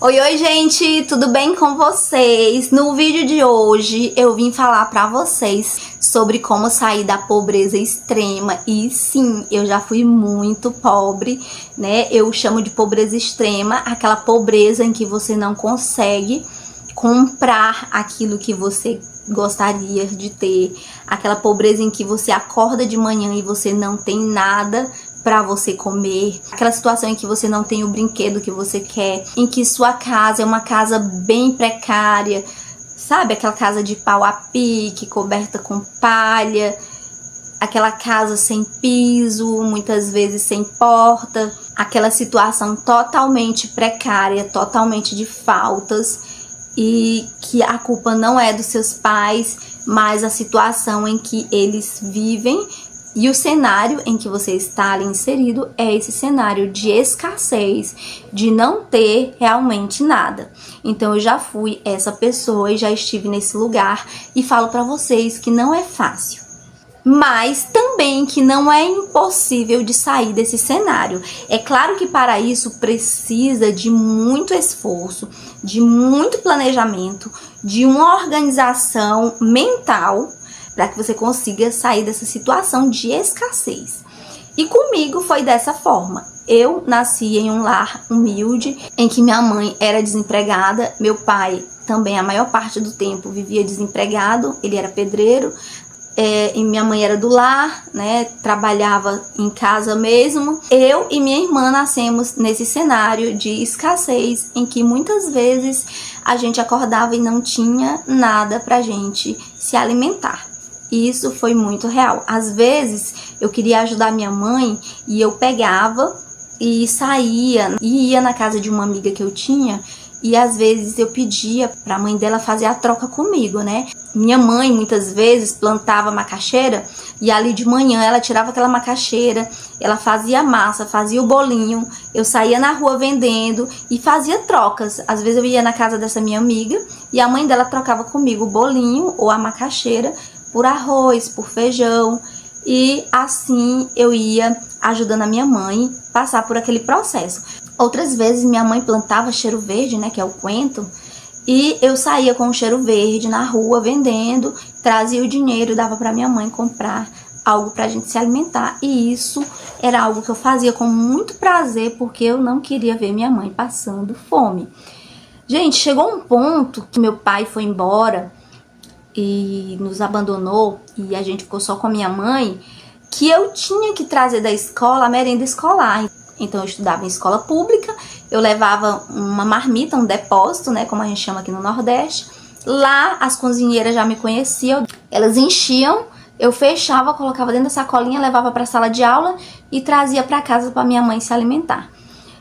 Oi, oi, gente, tudo bem com vocês? No vídeo de hoje eu vim falar pra vocês sobre como sair da pobreza extrema. E sim, eu já fui muito pobre, né? Eu chamo de pobreza extrema aquela pobreza em que você não consegue comprar aquilo que você gostaria de ter, aquela pobreza em que você acorda de manhã e você não tem nada para você comer, aquela situação em que você não tem o brinquedo que você quer, em que sua casa é uma casa bem precária, sabe? Aquela casa de pau a pique, coberta com palha, aquela casa sem piso, muitas vezes sem porta, aquela situação totalmente precária, totalmente de faltas, e que a culpa não é dos seus pais, mas a situação em que eles vivem. E o cenário em que você está ali inserido é esse cenário de escassez, de não ter realmente nada. Então eu já fui essa pessoa e já estive nesse lugar e falo pra vocês que não é fácil. Mas também que não é impossível de sair desse cenário. É claro que para isso precisa de muito esforço, de muito planejamento, de uma organização mental, para que você consiga sair dessa situação de escassez. E comigo foi dessa forma. Eu nasci em um lar humilde, em que minha mãe era desempregada, meu pai também a maior parte do tempo vivia desempregado, ele era pedreiro, e minha mãe era do lar, né, trabalhava em casa mesmo. Eu e minha irmã nascemos nesse cenário de escassez, em que muitas vezes a gente acordava e não tinha nada pra gente se alimentar. E isso foi muito real. Às vezes eu queria ajudar minha mãe e eu pegava e saía e ia na casa de uma amiga que eu tinha, e às vezes eu pedia para a mãe dela fazer a troca comigo, né? Minha mãe muitas vezes plantava macaxeira e ali de manhã ela tirava aquela macaxeira, ela fazia a massa, fazia o bolinho, eu saía na rua vendendo e fazia trocas. Às vezes eu ia na casa dessa minha amiga e a mãe dela trocava comigo o bolinho ou a macaxeira por arroz, por feijão, e assim eu ia ajudando a minha mãe a passar por aquele processo. Outras vezes minha mãe plantava cheiro verde, né, que é o coentro, e eu saía com o cheiro verde na rua vendendo, trazia o dinheiro e dava para minha mãe comprar algo pra gente se alimentar. E isso era algo que eu fazia com muito prazer, porque eu não queria ver minha mãe passando fome. Gente, chegou um ponto que meu pai foi embora e nos abandonou e a gente ficou só com a minha mãe, que eu tinha que trazer da escola a merenda escolar. Então eu estudava em escola pública, eu levava uma marmita, um depósito, né, como a gente chama aqui no Nordeste. Lá as cozinheiras já me conheciam, elas enchiam, eu fechava, colocava dentro da sacolinha, levava para a sala de aula e trazia para casa para minha mãe se alimentar.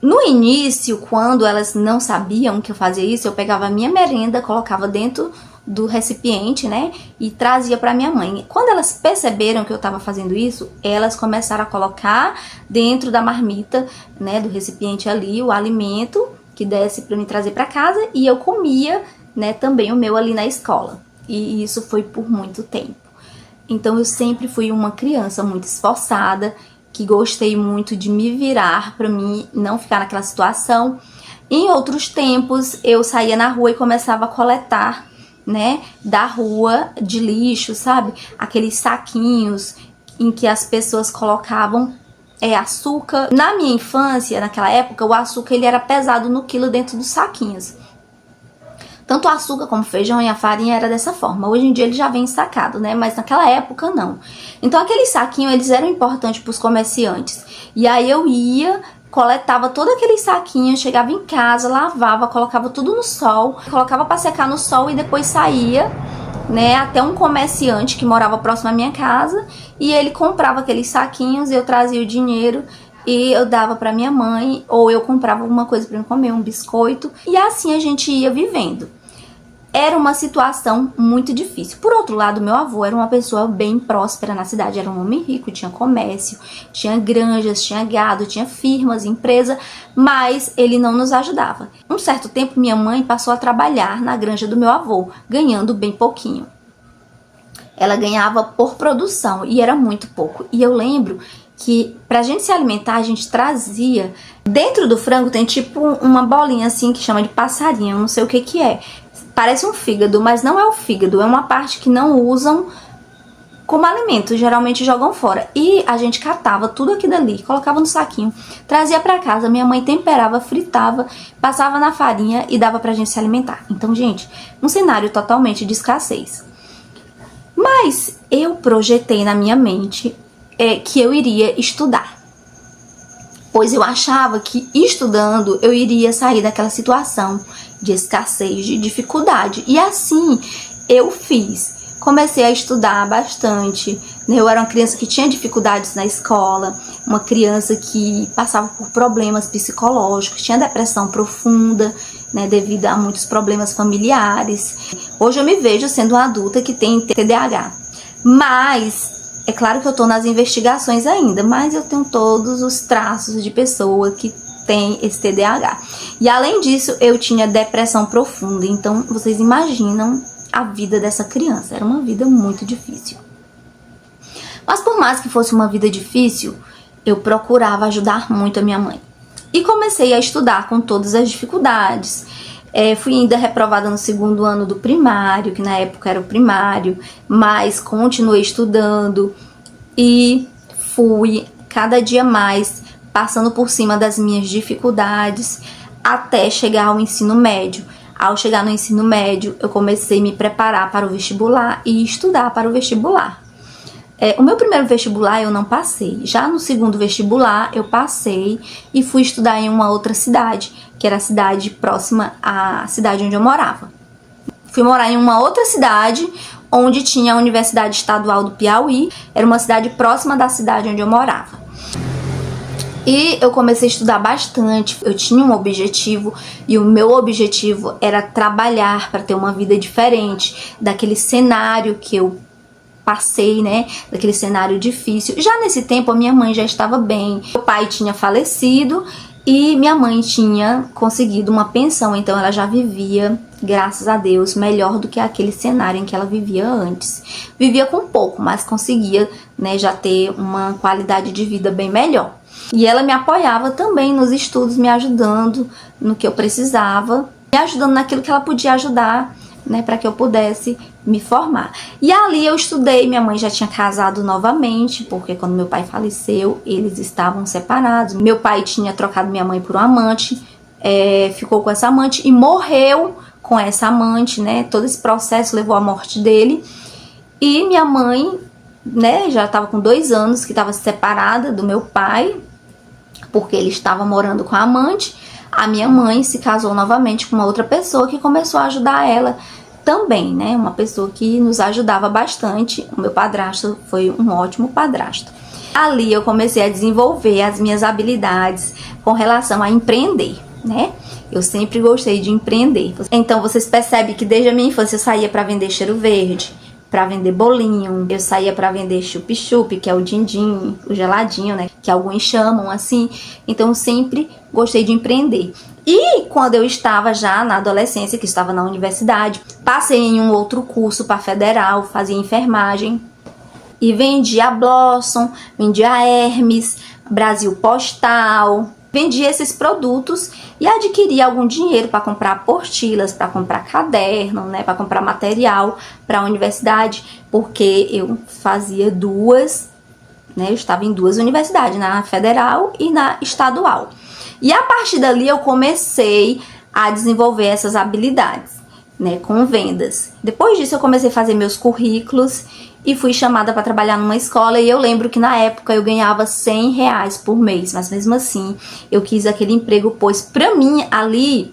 No início, quando elas não sabiam que eu fazia isso, eu pegava a minha merenda, colocava dentro do recipiente, né, e trazia para minha mãe. Quando elas perceberam que eu estava fazendo isso, elas começaram a colocar dentro da marmita, né, do recipiente ali, o alimento que desse para me trazer para casa, e eu comia, né, também o meu ali na escola. E isso foi por muito tempo. Então eu sempre fui uma criança muito esforçada, que gostei muito de me virar para mim não ficar naquela situação. Em outros tempos eu saía na rua e começava a coletar, né, da rua de lixo, sabe? Aqueles saquinhos em que as pessoas colocavam açúcar. Na minha infância, naquela época, o açúcar ele era pesado no quilo dentro dos saquinhos. Tanto o açúcar como o feijão e a farinha era dessa forma. Hoje em dia ele já vem sacado, né? Mas naquela época não. Então aqueles saquinhos eles eram importantes para os comerciantes. E aí eu ia, coletava todo aquele saquinho, chegava em casa, lavava, colocava tudo no sol, colocava para secar no sol e depois saía, né, até um comerciante que morava próximo à minha casa, e ele comprava aqueles saquinhos, eu trazia o dinheiro e eu dava para minha mãe, ou eu comprava alguma coisa para eu comer, um biscoito, e assim a gente ia vivendo. Era uma situação muito difícil. Por outro lado, meu avô era uma pessoa bem próspera na cidade, era um homem rico, tinha comércio, tinha granjas, tinha gado, tinha firmas, empresa, mas ele não nos ajudava. Um certo tempo, minha mãe passou a trabalhar na granja do meu avô, ganhando bem pouquinho. Ela ganhava por produção e era muito pouco. E eu lembro que pra gente se alimentar, a gente trazia... Dentro do frango tem tipo uma bolinha assim que chama de passarinho, eu não sei o que que é. Parece um fígado, mas não é o fígado, é uma parte que não usam como alimento, geralmente jogam fora. E a gente catava tudo aquilo dali, colocava no saquinho, trazia pra casa, minha mãe temperava, fritava, passava na farinha e dava pra gente se alimentar. Então, gente, um cenário totalmente de escassez. Mas eu projetei na minha mente que eu iria estudar. Pois eu achava que estudando eu iria sair daquela situação de escassez, de dificuldade. E assim eu fiz. Comecei a estudar bastante, né? Eu era uma criança que tinha dificuldades na escola, uma criança que passava por problemas psicológicos, tinha depressão profunda, né? Devido a muitos problemas familiares. Hoje eu me vejo sendo uma adulta que tem TDAH. Mas, é claro que eu tô nas investigações ainda, mas eu tenho todos os traços de pessoa que tem esse TDAH. E além disso, eu tinha depressão profunda, então vocês imaginam a vida dessa criança. Era uma vida muito difícil. Mas por mais que fosse uma vida difícil, eu procurava ajudar muito a minha mãe. E comecei a estudar com todas as dificuldades. Fui ainda reprovada no segundo ano do primário, que na época era o primário, mas continuei estudando e fui cada dia mais passando por cima das minhas dificuldades até chegar ao ensino médio. Ao chegar no ensino médio, eu comecei a me preparar para o vestibular e estudar para o vestibular. O meu primeiro vestibular eu não passei. Já no segundo vestibular eu passei e fui estudar em uma outra cidade, que era a cidade próxima à cidade onde eu morava. Fui morar em uma outra cidade onde tinha a Universidade Estadual do Piauí. Era uma cidade próxima da cidade onde eu morava. E eu comecei a estudar bastante, eu tinha um objetivo e o meu objetivo era trabalhar para ter uma vida diferente daquele cenário que eu passei, né, daquele cenário difícil. Já nesse tempo a minha mãe já estava bem, meu pai tinha falecido e minha mãe tinha conseguido uma pensão, então ela já vivia, graças a Deus, melhor do que aquele cenário em que ela vivia antes. Vivia com pouco, mas conseguia, né, já ter uma qualidade de vida bem melhor. E ela me apoiava também nos estudos, me ajudando no que eu precisava, me ajudando naquilo que ela podia ajudar, né, para que eu pudesse me formar. E ali eu estudei, minha mãe já tinha casado novamente, porque quando meu pai faleceu, eles estavam separados. Meu pai tinha trocado minha mãe por um amante, ficou com essa amante e morreu com essa amante, né? Todo esse processo levou à morte dele. E minha mãe, né, já estava com 2 anos que estava separada do meu pai, porque ele estava morando com a amante. A minha mãe se casou novamente com uma outra pessoa que começou a ajudar ela também, né? Uma pessoa que nos ajudava bastante. O meu padrasto foi um ótimo padrasto. Ali eu comecei a desenvolver as minhas habilidades com relação a empreender, né? Eu sempre gostei de empreender. Então vocês percebem que desde a minha infância eu saía para vender cheiro verde, para vender bolinho, eu saía para vender chup-chup, que é o din-din, o geladinho, né, que alguns chamam assim. Então sempre gostei de empreender. E quando eu estava já na adolescência, que estava na universidade, passei em um outro curso para federal, fazia enfermagem e vendia Blossom, vendia Hermes, Brasil Postal. Vendia esses produtos e adquiria algum dinheiro para comprar apostilas, para comprar caderno, né, para comprar material para a universidade, porque eu fazia duas, né, eu estava em 2 universidades, na federal e na estadual. E a partir dali eu comecei a desenvolver essas habilidades, né, com vendas. Depois disso eu comecei a fazer meus currículos e fui chamada para trabalhar numa escola. E eu lembro que na época eu ganhava R$100 por mês, mas mesmo assim eu quis aquele emprego, pois para mim ali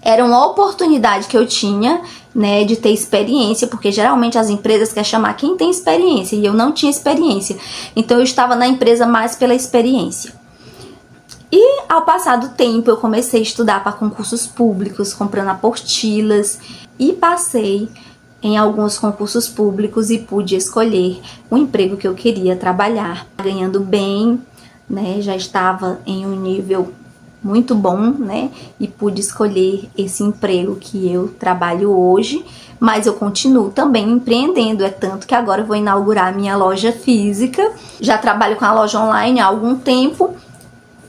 era uma oportunidade que eu tinha, né, de ter experiência, porque geralmente as empresas querem chamar quem tem experiência e eu não tinha experiência, então eu estava na empresa mais pela experiência. E ao passar do tempo eu comecei a estudar para concursos públicos, comprando apostilas, e passei em alguns concursos públicos e pude escolher o emprego que eu queria trabalhar, ganhando bem, né? Já estava em um nível muito bom, né? E pude escolher esse emprego que eu trabalho hoje, mas eu continuo também empreendendo. É tanto que agora eu vou inaugurar a minha loja física. Já trabalho com a loja online há algum tempo.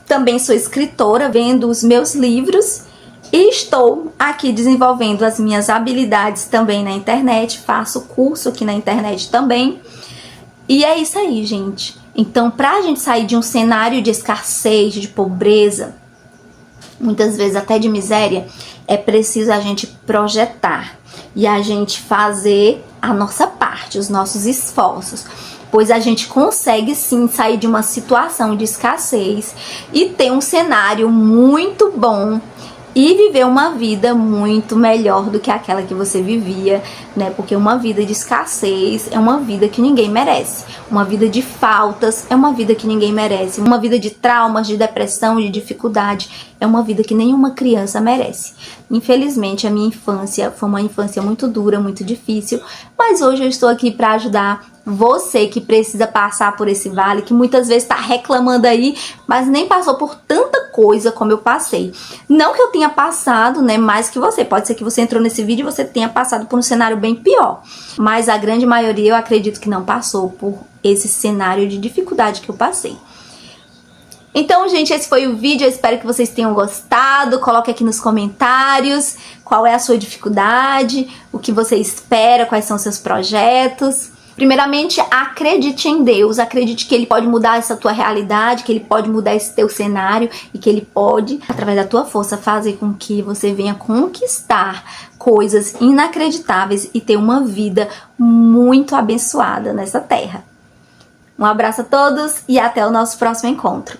Também sou escritora, vendo os meus livros e estou aqui desenvolvendo as minhas habilidades também na internet. Faço curso aqui na internet também. E é isso aí, gente. Então, pra gente sair de um cenário de escassez, de pobreza, muitas vezes até de miséria, é preciso a gente projetar e a gente fazer a nossa parte, os nossos esforços. Pois a gente consegue sim sair de uma situação de escassez e ter um cenário muito bom e viver uma vida muito melhor do que aquela que você vivia, né? Porque uma vida de escassez é uma vida que ninguém merece. Uma vida de faltas é uma vida que ninguém merece. Uma vida de traumas, de depressão, de dificuldade é uma vida que nenhuma criança merece. Infelizmente, a minha infância foi uma infância muito dura, muito difícil, mas hoje eu estou aqui para ajudar você que precisa passar por esse vale, que muitas vezes está reclamando aí, mas nem passou por tanta coisa como eu passei. Não que eu tenha passado, né, mais que você. Pode ser que você entrou nesse vídeo e você tenha passado por um cenário bem pior. Mas a grande maioria eu acredito que não passou por esse cenário de dificuldade que eu passei. Então, gente, esse foi o vídeo. Eu espero que vocês tenham gostado. Coloque aqui nos comentários qual é a sua dificuldade, o que você espera, quais são os seus projetos. Primeiramente, acredite em Deus, acredite que Ele pode mudar essa tua realidade, que Ele pode mudar esse teu cenário e que Ele pode, através da tua força, fazer com que você venha conquistar coisas inacreditáveis e ter uma vida muito abençoada nessa terra. Um abraço a todos e até o nosso próximo encontro.